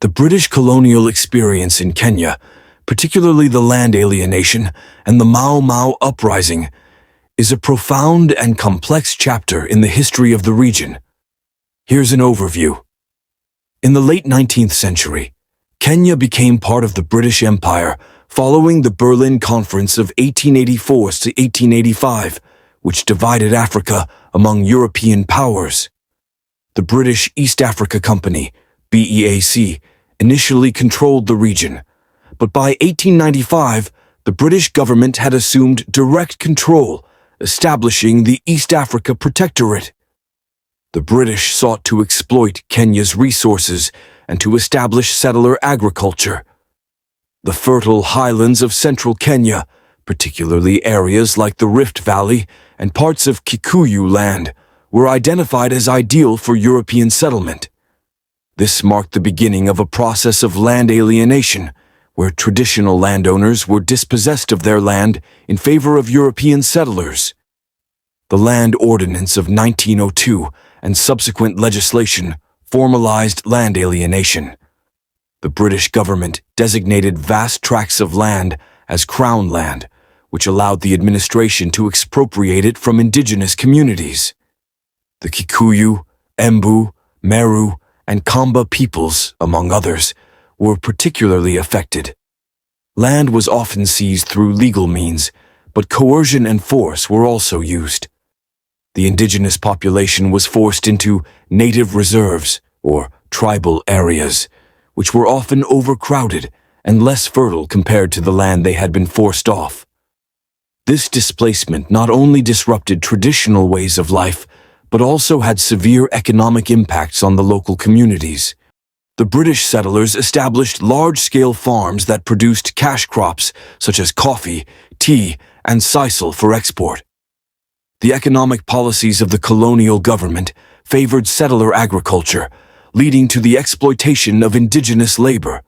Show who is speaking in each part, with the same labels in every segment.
Speaker 1: The British colonial experience in Kenya, particularly the land alienation and the Mau Mau Uprising, is a profound and complex chapter in the history of the region. Here's an overview. In the late 19th century, Kenya became part of the British Empire following the Berlin Conference of 1884 to 1885, which divided Africa among European powers. The British East Africa Company, BEAC, initially controlled the region, but by 1895, the British government had assumed direct control, establishing the East Africa Protectorate. The British sought to exploit Kenya's resources and to establish settler agriculture. The fertile highlands of central Kenya, particularly areas like the Rift Valley and parts of Kikuyu land, were identified as ideal for European settlement. This marked the beginning of a process of land alienation, where traditional landowners were dispossessed of their land in favor of European settlers. The Land Ordinance of 1902 and subsequent legislation formalized land alienation. The British government designated vast tracts of land as Crown land, which allowed the administration to expropriate it from indigenous communities. The Kikuyu, Embu, Meru, and Kamba peoples, among others, were particularly affected. Land was often seized through legal means, but coercion and force were also used. The indigenous population was forced into native reserves, or tribal areas, which were often overcrowded and less fertile compared to the land they had been forced off. This displacement not only disrupted traditional ways of life, but also had severe economic impacts on the local communities. The British settlers established large-scale farms that produced cash crops such as coffee, tea, and sisal for export. The economic policies of the colonial government favored settler agriculture, leading to the exploitation of indigenous labor.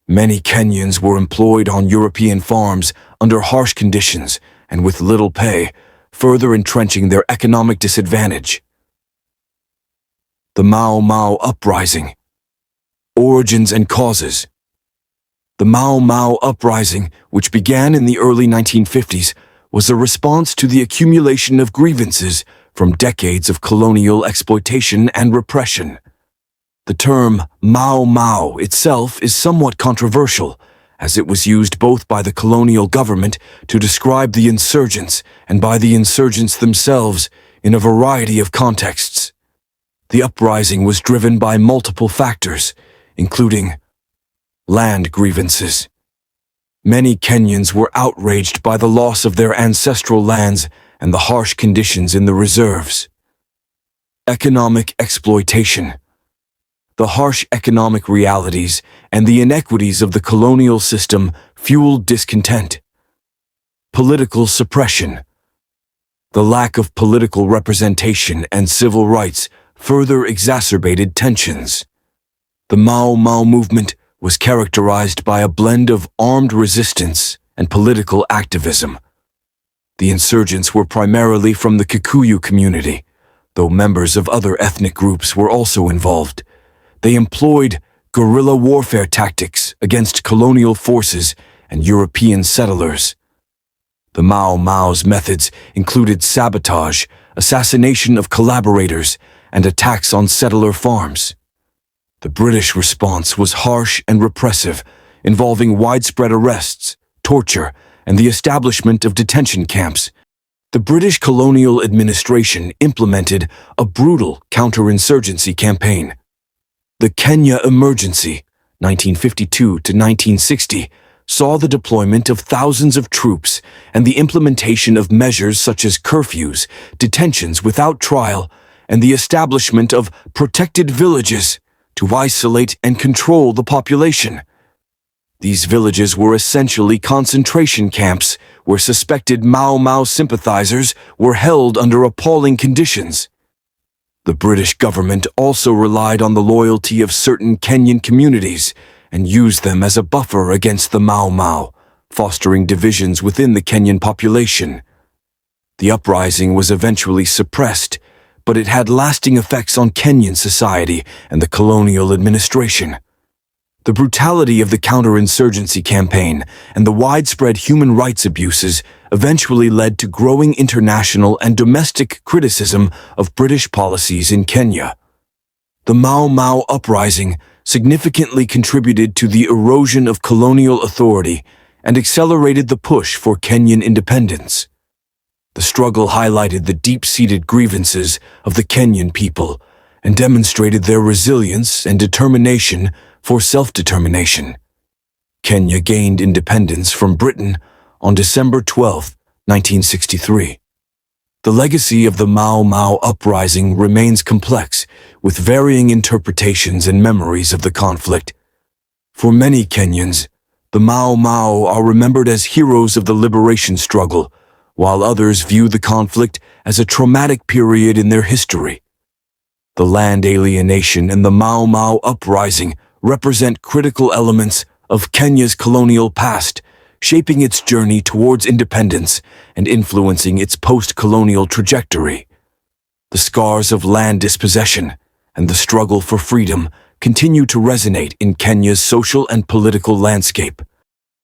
Speaker 1: Many Kenyans were employed on European farms under harsh conditions and with little pay, further entrenching their economic disadvantage. The Mau Mau Uprising. Origins and causes. The Mau Mau Uprising, which began in the early 1950s, was a response to the accumulation of grievances from decades of colonial exploitation and repression. The term Mau Mau itself is somewhat controversial, as it was used both by the colonial government to describe the insurgents and by the insurgents themselves in a variety of contexts. The uprising was driven by multiple factors, including land grievances. Many Kenyans were outraged by the loss of their ancestral lands and the harsh conditions in the reserves. Economic exploitation. The harsh economic realities and the inequities of the colonial system fueled discontent. Political suppression. The lack of political representation and civil rights further exacerbated tensions. The Mau Mau movement was characterized by a blend of armed resistance and political activism. The insurgents were primarily from the Kikuyu community, though members of other ethnic groups were also involved. They employed guerrilla warfare tactics against colonial forces and European settlers. The Mau Mau's methods included sabotage, assassination of collaborators, and attacks on settler farms. The British response was harsh and repressive, involving widespread arrests, torture, and the establishment of detention camps. The British colonial administration implemented a brutal counterinsurgency campaign. The Kenya Emergency, 1952 to 1960, saw the deployment of thousands of troops and the implementation of measures such as curfews, detentions without trial, and the establishment of protected villages to isolate and control the population. These villages were essentially concentration camps where suspected Mau Mau sympathizers were held under appalling conditions. The British government also relied on the loyalty of certain Kenyan communities and used them as a buffer against the Mau Mau, fostering divisions within the Kenyan population. The uprising was eventually suppressed, but it had lasting effects on Kenyan society and the colonial administration. The brutality of the counterinsurgency campaign and the widespread human rights abuses eventually led to growing international and domestic criticism of British policies in Kenya. The Mau Mau Uprising significantly contributed to the erosion of colonial authority and accelerated the push for Kenyan independence. The struggle highlighted the deep-seated grievances of the Kenyan people and demonstrated their resilience and determination for self-determination. Kenya gained independence from Britain on December 12, 1963. The legacy of the Mau Mau Uprising remains complex, with varying interpretations and memories of the conflict. For many Kenyans, the Mau Mau are remembered as heroes of the liberation struggle, while others view the conflict as a traumatic period in their history. The land alienation and the Mau Mau Uprising represent critical elements of Kenya's colonial past, shaping its journey towards independence and influencing its post-colonial trajectory. The scars of land dispossession and the struggle for freedom continue to resonate in Kenya's social and political landscape.